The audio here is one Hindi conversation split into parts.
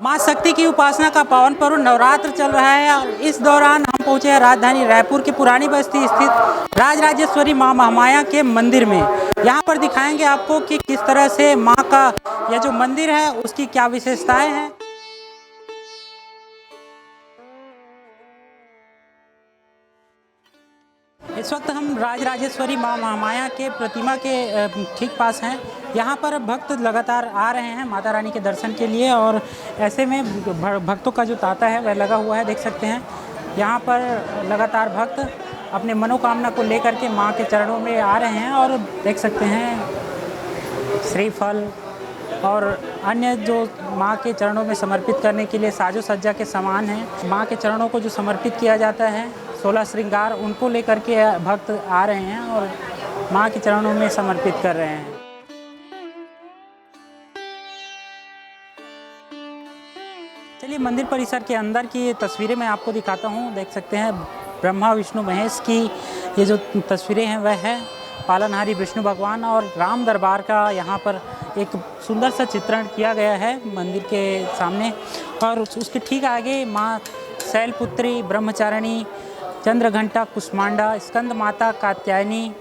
माँ शक्ति की उपासना का पावन पर्व नवरात्र चल रहा है और इस दौरान हम पहुंचे हैं राजधानी रायपुर की पुरानी बस्ती स्थित राजराजेश्वरी माँ महामाया के मंदिर में। यहाँ पर दिखाएंगे आपको कि किस तरह से माँ का यह जो मंदिर है उसकी क्या विशेषताएं हैं। इस वक्त हम राजराजेश्वरी माँ महामाया के प्रतिमा के ठीक पास हैं। यहाँ पर भक्त लगातार आ रहे हैं माता रानी के दर्शन के लिए और ऐसे में भक्तों का जो तांता है वह लगा हुआ है, देख सकते हैं। यहाँ पर लगातार भक्त अपने मनोकामना को लेकर के माँ के चरणों में आ रहे हैं और देख सकते हैं श्रीफल और अन्य जो माँ के चरणों में समर्पित करने के लिए साजो सज्जा के सामान हैं। माँ के चरणों को जो समर्पित किया जाता है 16 श्रृंगार, उनको लेकर के भक्त आ रहे हैं और माँ के चरणों में समर्पित कर रहे हैं। चलिए मंदिर परिसर के अंदर की तस्वीरें मैं आपको दिखाता हूँ। देख सकते हैं ब्रह्मा विष्णु महेश की ये जो तस्वीरें हैं वह है पालनहारी विष्णु भगवान और राम दरबार का यहाँ पर एक सुंदर सा चित्रण किया गया है मंदिर के सामने। और उसके ठीक आगे माँ शैलपुत्री, ब्रह्मचारिणी, चंद्रघंटा, कुष्मांडा, स्कंद माता कात्यायनी,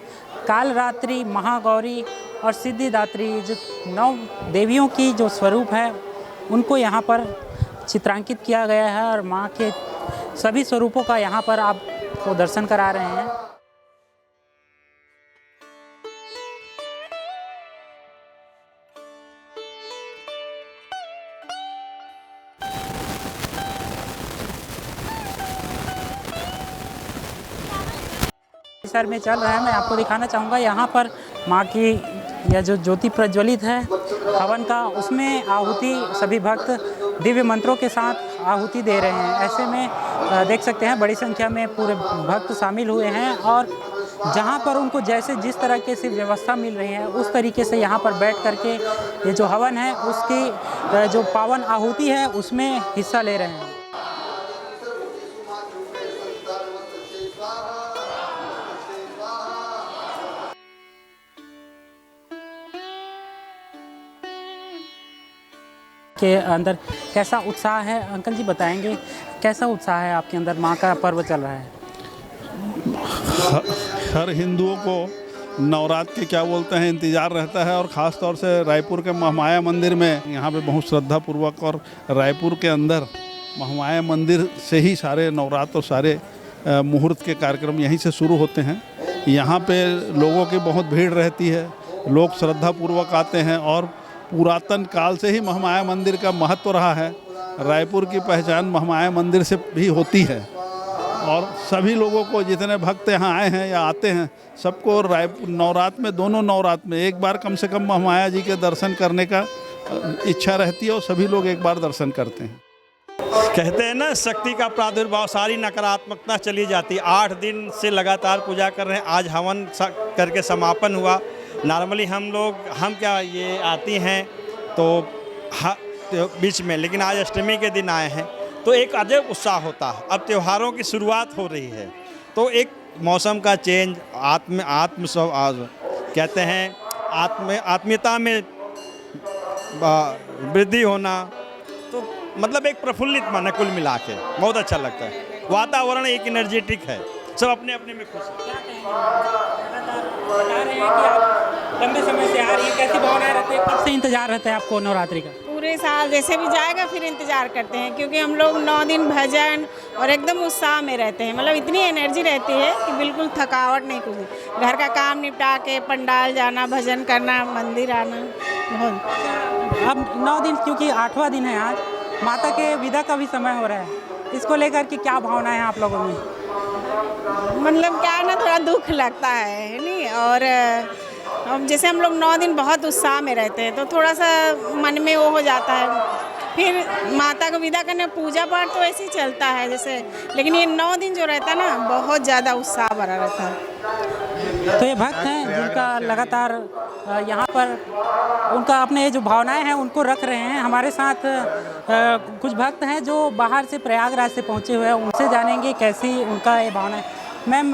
कालरात्रि, महागौरी और सिद्धिदात्री, जो 9 देवियों की जो स्वरूप है उनको यहाँ पर चित्रांकित किया गया है और माँ के सभी स्वरूपों का यहाँ पर आपको दर्शन करा रहे हैं। सर में चल रहा है, मैं आपको दिखाना चाहूँगा यहाँ पर माँ की यह जो ज्योति प्रज्वलित है हवन का, उसमें आहुति सभी भक्त दिव्य मंत्रों के साथ आहुति दे रहे हैं। ऐसे में देख सकते हैं बड़ी संख्या में पूरे भक्त शामिल हुए हैं और जहाँ पर उनको जैसे जिस तरीके से व्यवस्था मिल रही है उस तरीके से यहाँ पर बैठ करके ये जो हवन है उसकी जो पावन आहुति है उसमें हिस्सा ले रहे हैं। के अंदर कैसा उत्साह है, अंकल जी बताएंगे कैसा उत्साह है आपके अंदर? माँ का पर्व चल रहा है। हर हिंदुओं को नवरात्र के क्या बोलते हैं इंतज़ार रहता है और ख़ास तौर से रायपुर के महामाया मंदिर में यहाँ पे बहुत श्रद्धापूर्वक, और रायपुर के अंदर महामाया मंदिर से ही सारे नवरात्र और सारे मुहूर्त के कार्यक्रम यहीं से शुरू होते हैं। यहाँ पे लोगों की बहुत भीड़ रहती है, लोग श्रद्धापूर्वक आते हैं और पुरातन काल से ही महामाया मंदिर का महत्व रहा है। रायपुर की पहचान महामाया मंदिर से भी होती है और सभी लोगों को, जितने भक्त यहाँ आए हैं या आते हैं, सबको रायपुर नवरात्र में, दोनों नवरात्र में एक बार कम से कम महामाया जी के दर्शन करने का इच्छा रहती है और सभी लोग एक बार दर्शन करते हैं। कहते हैं ना, शक्ति का प्रादुर्भाव, सारी नकारात्मकता चली जाती। 8 दिन से लगातार पूजा कर रहे हैं। आज हवन करके समापन हुआ। नॉर्मली हम क्या ये आती हैं तो बीच में, लेकिन आज अष्टमी के दिन आए हैं तो एक अजब उत्साह होता है। अब त्योहारों की शुरुआत हो रही है तो एक मौसम का चेंज, कहते हैं आत्मीयता में वृद्धि होना, तो मतलब एक प्रफुल्लित मन है। कुल मिला के बहुत अच्छा लगता है। वातावरण एक एनर्जेटिक है, सब अपने अपने में खुश है। बता रहे हैं कि आप लंबे समय से आ रही है, कैसी भावनाएं रहती है, कब से इंतजार रहता है आपको नवरात्रि का? पूरे साल जैसे भी जाएगा फिर इंतजार करते हैं, क्योंकि हम लोग 9 दिन भजन और एकदम उत्साह में रहते हैं। मतलब इतनी एनर्जी रहती है कि बिल्कुल थकावट नहीं, कुछ घर का काम निपटा के पंडाल जाना, भजन करना, मंदिर आना। बहुत अब 9 दिन, क्योंकि 8वां दिन है आज, माता के विदा का भी समय हो रहा है, इसको लेकर के क्या भावना है आप लोगों में? मतलब क्या है ना, थोड़ा दुख लगता है नहीं। और अब जैसे हम लोग 9 दिन बहुत उत्साह में रहते हैं तो थोड़ा सा मन में वो हो जाता है। फिर माता को विदा करने, पूजा पाठ तो ऐसे ही चलता है जैसे, लेकिन ये 9 दिन जो रहता है ना, बहुत ज़्यादा उत्साह भरा रहता है। तो ये भक्त हैं जिनका लगातार यहाँ पर उनका अपने ये जो भावनाएं हैं उनको रख रहे हैं। हमारे साथ कुछ भक्त हैं जो बाहर से प्रयागराज से पहुँचे हुए हैं, उनसे जानेंगे कैसी उनका ये भावना है। मैम,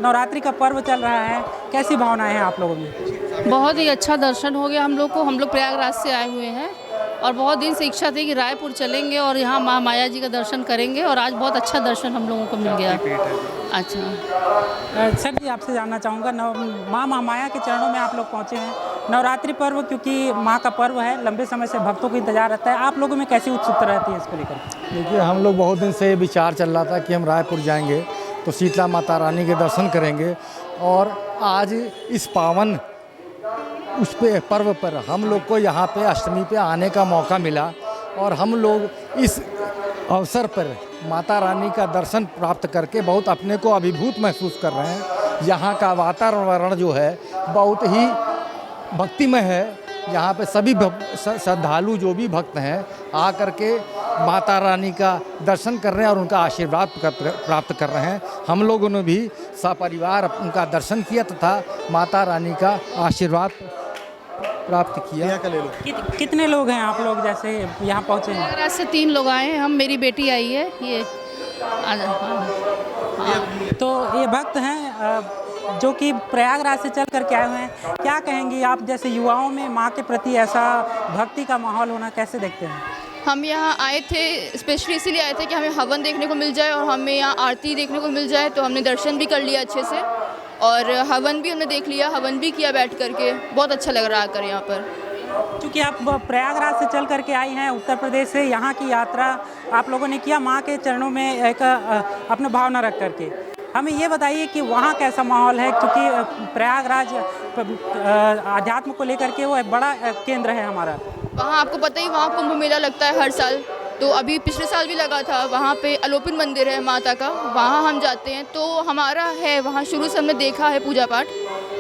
नवरात्रि का पर्व चल रहा है, कैसी भावनाएं हैं आप लोगों में? बहुत ही अच्छा दर्शन हो गया हम लोग को। हम लोग प्रयागराज से आए हुए हैं और बहुत दिन से इच्छा थी कि रायपुर चलेंगे और यहाँ माँ माया जी का दर्शन करेंगे, और आज बहुत अच्छा दर्शन हम लोगों को मिल गया। अच्छा सर जी, आपसे जानना चाहूँगा, माँ महामाया के चरणों में आप लोग पहुँचे हैं। नवरात्रि पर्व क्योंकि माँ का पर्व है, लंबे समय से भक्तों को इंतजार रहता है, आप लोगों में कैसी उत्सुकता रहती है इसको लेकर? देखिए, हम लोग बहुत दिन से विचार चल रहा था कि हम रायपुर जाएंगे तो शीतला माता रानी के दर्शन करेंगे, और आज इस पावन उस पे पर्व पर हम लोग को यहाँ पे अष्टमी पे आने का मौका मिला, और हम लोग इस अवसर पर माता रानी का दर्शन प्राप्त करके बहुत अपने को अभिभूत महसूस कर रहे हैं। यहाँ का वातावरण जो है बहुत ही भक्तिमय है। यहाँ पे सभी श्रद्धालु जो भी भक्त हैं आ करके माता रानी का दर्शन कर रहे हैं और उनका आशीर्वाद प्राप्त कर रहे हैं। हम लोगों ने भी सपरिवार उनका दर्शन किया तथा माता रानी का आशीर्वाद प्राप्त किया। कितने लोग हैं आप लोग जैसे यहाँ पहुँचे हैं? प्रयागराज से 3 लोग आए हैं, हम, मेरी बेटी आई है ये। तो ये भक्त हैं जो कि प्रयागराज से चल करके आए हुए हैं, क्या कहेंगी आप जैसे युवाओं में माँ के प्रति ऐसा भक्ति का माहौल होना कैसे देखते हैं? हम यहाँ आए थे स्पेशली इसीलिए आए थे कि हमें हवन देखने को मिल जाए और हमें यहाँ आरती देखने को मिल जाए, तो हमने दर्शन भी कर लिया अच्छे से और हवन भी हमने देख लिया, हवन भी किया बैठ करके, बहुत अच्छा लग रहा आकर यहाँ पर। क्योंकि आप प्रयागराज से चल करके आई हैं, उत्तर प्रदेश से, यहाँ की यात्रा आप लोगों ने किया माँ के चरणों में एक अपना भावना रख करके, हमें ये बताइए कि वहाँ कैसा माहौल है? क्योंकि प्रयागराज आध्यात्म को लेकर के वो एक बड़ा केंद्र है हमारा। वहाँ आपको पता ही, वहाँ कुंभ मेला लगता है हर साल, तो अभी पिछले साल भी लगा था। वहाँ पे अलोपिन मंदिर है माता का, वहाँ हम जाते हैं, तो हमारा है वहाँ शुरू से हमने देखा है पूजा पाठ।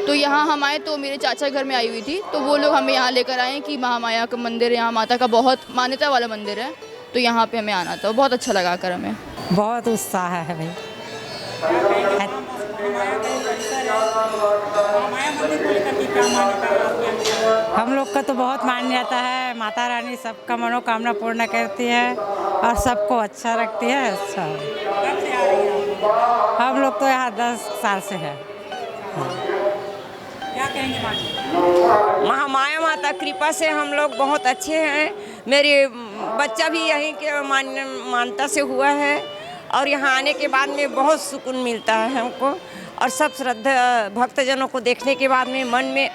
तो यहाँ हम आए तो मेरे चाचा घर में आई हुई थी, तो वो लोग हमें यहाँ लेकर आए कि महामाया का मंदिर, यहाँ माता का बहुत मान्यता वाला मंदिर है, तो यहाँ पे हमें आना था, बहुत अच्छा लगा कर हमें। बहुत उत्साह है भाई। हम लोग का तो बहुत मान्यता है, माता रानी सबका मनोकामना पूर्ण करती है और सबको अच्छा रखती है। अच्छा, हम लोग तो यहाँ 10 साल से है। क्या कहेंगे माँ जी? महामाया माता कृपा से हम लोग बहुत अच्छे हैं। मेरे बच्चा भी यहीं के मानता से हुआ है और यहाँ आने के बाद में बहुत सुकून मिलता है हमको, और सब श्रद्धा भक्तजनों को देखने के बाद में मन में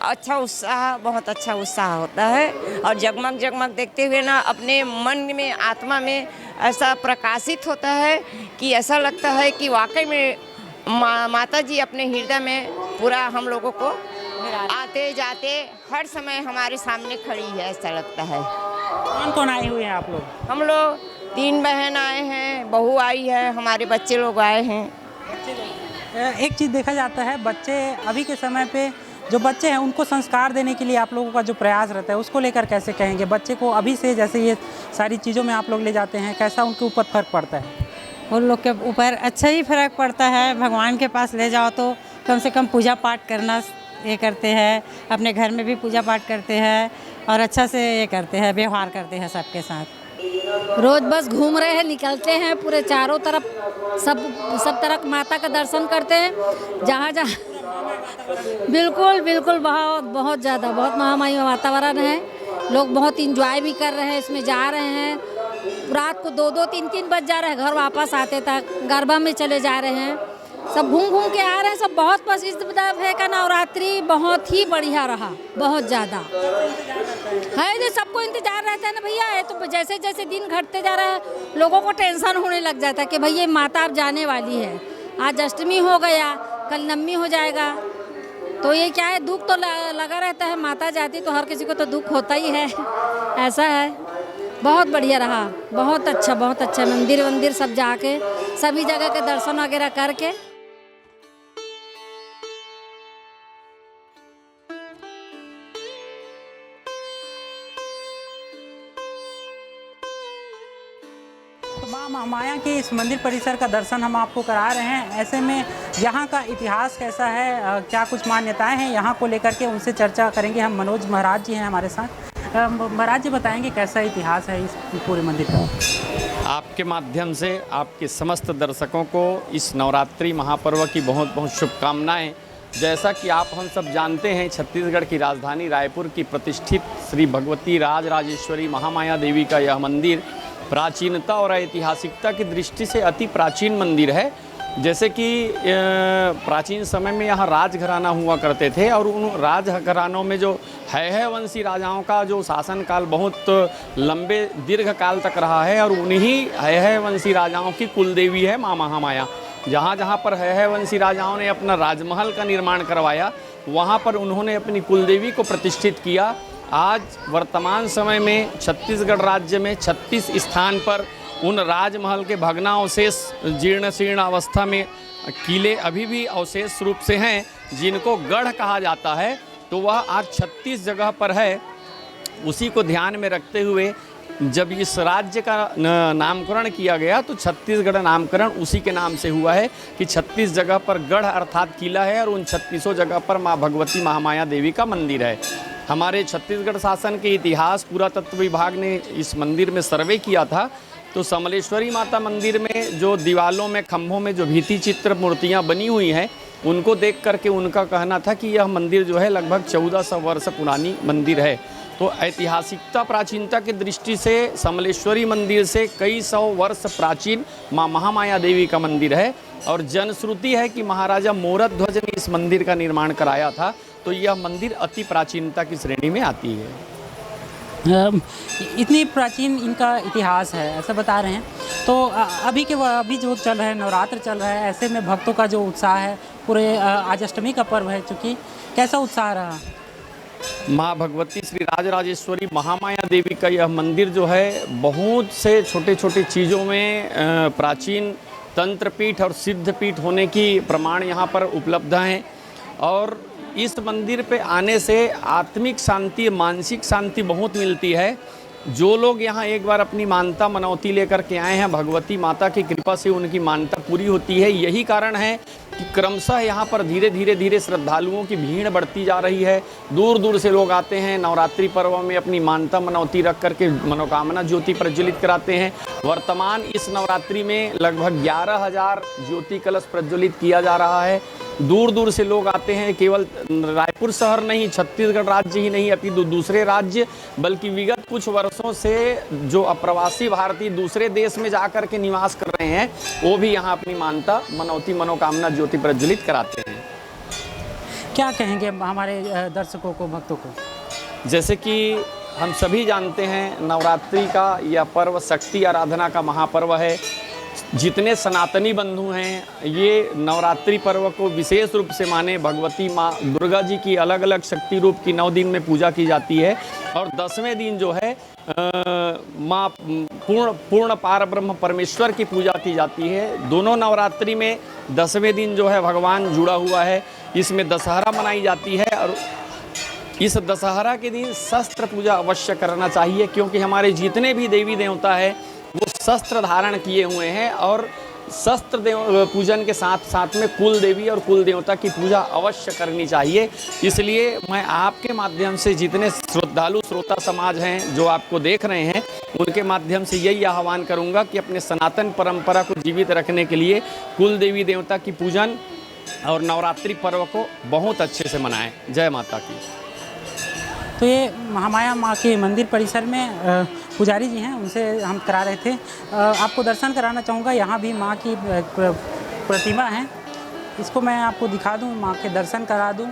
अच्छा उत्साह, बहुत अच्छा उत्साह होता है, और जगमग जगमग देखते हुए ना अपने मन में, आत्मा में ऐसा प्रकाशित होता है कि ऐसा लगता है कि वाकई में माता जी अपने हृदय में पूरा हम लोगों को आते जाते हर समय हमारे सामने खड़ी है, ऐसा लगता है। कौन कौन आए हुए हैं आप लोग? हम लोग 3 बहन आए हैं, बहू आई है, हमारे बच्चे लोग आए हैं। एक चीज़ देखा जाता है, बच्चे अभी के समय पे जो बच्चे हैं उनको संस्कार देने के लिए आप लोगों का जो प्रयास रहता है उसको लेकर कैसे कहेंगे? बच्चे को अभी से जैसे ये सारी चीज़ों में आप लोग ले जाते हैं, कैसा उनके ऊपर फर्क पड़ता है? उन लोग के ऊपर अच्छा ही फर्क पड़ता है। भगवान के पास ले जाओ तो कम से कम पूजा पाठ करना ये करते हैं, अपने घर में भी पूजा पाठ करते हैं और अच्छा से ये करते हैं, व्यवहार करते हैं सबके साथ। रोज बस घूम रहे हैं, निकलते हैं पूरे चारों तरफ, सब तरफ माता का दर्शन करते हैं। जहाँ बिल्कुल बिल्कुल बहुत ज़्यादा, बहुत महामाई वातावरण है। लोग बहुत इंजॉय भी कर रहे हैं, इसमें जा रहे हैं। रात को 2-2, 3-3 बज जा रहे हैं घर वापस आते तक, गरबा में चले जा रहे हैं, सब घूम घूम के आ रहे हैं। सब बहुत बस इस दफे का नवरात्रि बहुत ही बढ़िया रहा, बहुत ज़्यादा है। जो सबको इंतजार रहता है ना भैया, है तो जैसे जैसे दिन घटते जा रहा है लोगों को टेंशन होने लग जाता है कि भैया माता अब जाने वाली है, आज अष्टमी हो गया, कल नवमी हो जाएगा, तो ये क्या है, दुख तो लगा रहता है। माता जाती तो हर किसी को तो दुख होता ही है, ऐसा है। बहुत बढ़िया रहा, बहुत अच्छा मंदिर सब जाके सभी जगह के दर्शन वगैरह करके। तो माँ महामाया के इस मंदिर परिसर का दर्शन हम आपको करा रहे हैं। ऐसे में यहाँ का इतिहास कैसा है, क्या कुछ मान्यताएं हैं यहाँ को लेकर के, उनसे चर्चा करेंगे। हम मनोज महाराज जी हैं हमारे साथ। महाराज जी बताएंगे कैसा इतिहास है इस पूरे मंदिर का? आपके माध्यम से आपके समस्त दर्शकों को इस नवरात्रि महापर्व की बहुत बहुत शुभकामनाएं। जैसा कि आप हम सब जानते हैं, छत्तीसगढ़ की राजधानी रायपुर की प्रतिष्ठित श्री भगवती राजराजेश्वरी महामाया देवी का यह मंदिर प्राचीनता और ऐतिहासिकता की दृष्टि से अति प्राचीन मंदिर है। जैसे कि प्राचीन समय में यहाँ राजघराना हुआ करते थे और उन राजघरानों में जो है वंशी राजाओं का जो शासनकाल बहुत लंबे दीर्घ काल तक रहा है और उन्हीं है वंशी राजाओं की कुलदेवी है माँ महामाया। जहाँ जहाँ पर है वंशी राजाओं ने अपना राजमहल का निर्माण करवाया, वहाँ पर उन्होंने अपनी कुलदेवी को प्रतिष्ठित किया। आज वर्तमान समय में छत्तीसगढ़ राज्य में 36 स्थान पर उन राजमहल के भग्नावशेष जीर्ण शीर्ण अवस्था में किले अभी भी अवशेष रूप से हैं, जिनको गढ़ कहा जाता है। तो वह आज 36 जगह पर है। उसी को ध्यान में रखते हुए जब इस राज्य का नामकरण किया गया तो छत्तीसगढ़ नामकरण उसी के नाम से हुआ है कि 36 जगह पर गढ़ अर्थात किला है और उन 36 जगह पर माँ भगवती महामाया देवी का मंदिर है। हमारे छत्तीसगढ़ शासन के इतिहास पुरातत्व विभाग ने इस मंदिर में सर्वे किया था, तो समलेश्वरी माता मंदिर में जो दीवालों में खम्भों में जो भित्ति चित्र मूर्तियाँ बनी हुई हैं, उनको देख करके उनका कहना था कि यह मंदिर जो है लगभग 1400 वर्ष पुरानी मंदिर है। तो ऐतिहासिकता प्राचीनता की दृष्टि से समलेश्वरी मंदिर से कई सौ वर्ष प्राचीन माँ महामाया देवी का मंदिर है और जनश्रुति है कि महाराजा मोरक ध्वज ने इस मंदिर का निर्माण कराया था। तो यह मंदिर अति प्राचीनता की श्रेणी में आती है। इतनी प्राचीन इनका इतिहास है ऐसा बता रहे हैं। तो अभी जो चल रहा है, नवरात्र चल रहा है, ऐसे में भक्तों का जो उत्साह है, पूरे आज अष्टमी का पर्व है, चूँकि कैसा उत्साह रहा? माँ भगवती श्री राजराजेश्वरी महामाया देवी का यह मंदिर जो है बहुत से छोटे छोटे चीज़ों में प्राचीन तंत्रपीठ और सिद्धपीठ होने की प्रमाण यहाँ पर उपलब्ध हैं और इस मंदिर पे आने से आत्मिक शांति, मानसिक शांति बहुत मिलती है। जो लोग यहाँ एक बार अपनी मानता मनौती लेकर के आए हैं, भगवती माता की कृपा से उनकी मानता पूरी होती है। यही कारण है कि क्रमशः यहाँ पर धीरे धीरे श्रद्धालुओं की भीड़ बढ़ती जा रही है। दूर दूर से लोग आते हैं, नवरात्रि पर्व में अपनी मानता मनौती रख करके मनोकामना ज्योति प्रज्वलित कराते हैं। वर्तमान इस नवरात्रि में लगभग 11,000 ज्योति कलश प्रज्वलित किया जा रहा है। दूर दूर से लोग आते हैं, केवल रायपुर शहर नहीं, छत्तीसगढ़ राज्य ही नहीं, अपितु दूसरे राज्य, बल्कि विगत कुछ वर्षों से जो अप्रवासी भारतीय दूसरे देश में जाकर के निवास कर रहे हैं, वो भी यहाँ अपनी मानता मनौती मनोकामना ज्योति प्रज्वलित कराते हैं। क्या कहेंगे हमारे दर्शकों को, भक्तों को? जैसे कि हम सभी जानते हैं, नवरात्रि का यह पर्व शक्ति आराधना का महापर्व है। जितने सनातनी बंधु हैं ये नवरात्रि पर्व को विशेष रूप से माने। भगवती माँ दुर्गा जी की अलग अलग शक्ति रूप की 9 दिन में पूजा की जाती है और 10वें दिन जो है माँ पूर्ण पार ब्रह्म परमेश्वर की पूजा की जाती है। दोनों नवरात्रि में 10वें दिन जो है भगवान जुड़ा हुआ है। इसमें दशहरा मनाई जाती है और इस दशहरा के दिन शस्त्र पूजा अवश्य करना चाहिए, क्योंकि हमारे जितने भी देवी देवता है वो शस्त्र धारण किए हुए हैं और शस्त्र पूजन के साथ साथ में कुल देवी और कुल देवता की पूजा अवश्य करनी चाहिए। इसलिए मैं आपके माध्यम से जितने श्रद्धालु श्रोता समाज हैं जो आपको देख रहे हैं, उनके माध्यम से यही आह्वान करूंगा कि अपने सनातन परंपरा को जीवित रखने के लिए कुल देवी देवता की पूजन और नवरात्रि पर्व को बहुत अच्छे से मनाएं। जय माता की। तो ये महामाया माँ के मंदिर परिसर में पुजारी जी हैं, उनसे हम करा रहे थे। आपको दर्शन कराना चाहूँगा। यहाँ भी माँ की प्रतिमा है, इसको मैं आपको दिखा दूँ, माँ के दर्शन करा दूँ।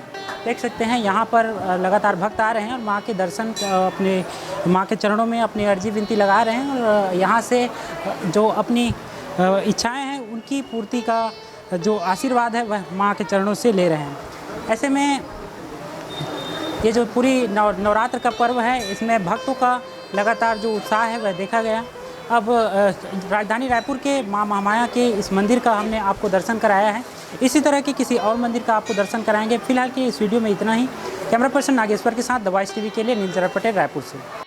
देख सकते हैं यहाँ पर लगातार भक्त आ रहे हैं और माँ के दर्शन अपने माँ के चरणों में अपनी अर्जी विनती लगा रहे हैं और यहाँ से जो अपनी इच्छाएँ हैं उनकी पूर्ति का जो आशीर्वाद है वह माँ के चरणों से ले रहे हैं। ऐसे में ये जो पूरी नवरात्र का पर्व है, इसमें भक्तों का लगातार जो उत्साह है वह देखा गया। अब राजधानी रायपुर के माँ महामाया के इस मंदिर का हमने आपको दर्शन कराया है। इसी तरह के किसी और मंदिर का आपको दर्शन कराएंगे। फिलहाल के इस वीडियो में इतना ही। कैमरा पर्सन नागेश्वर के साथ द वॉइस टीवी के लिए नीलचरण पटेल, रायपुर से।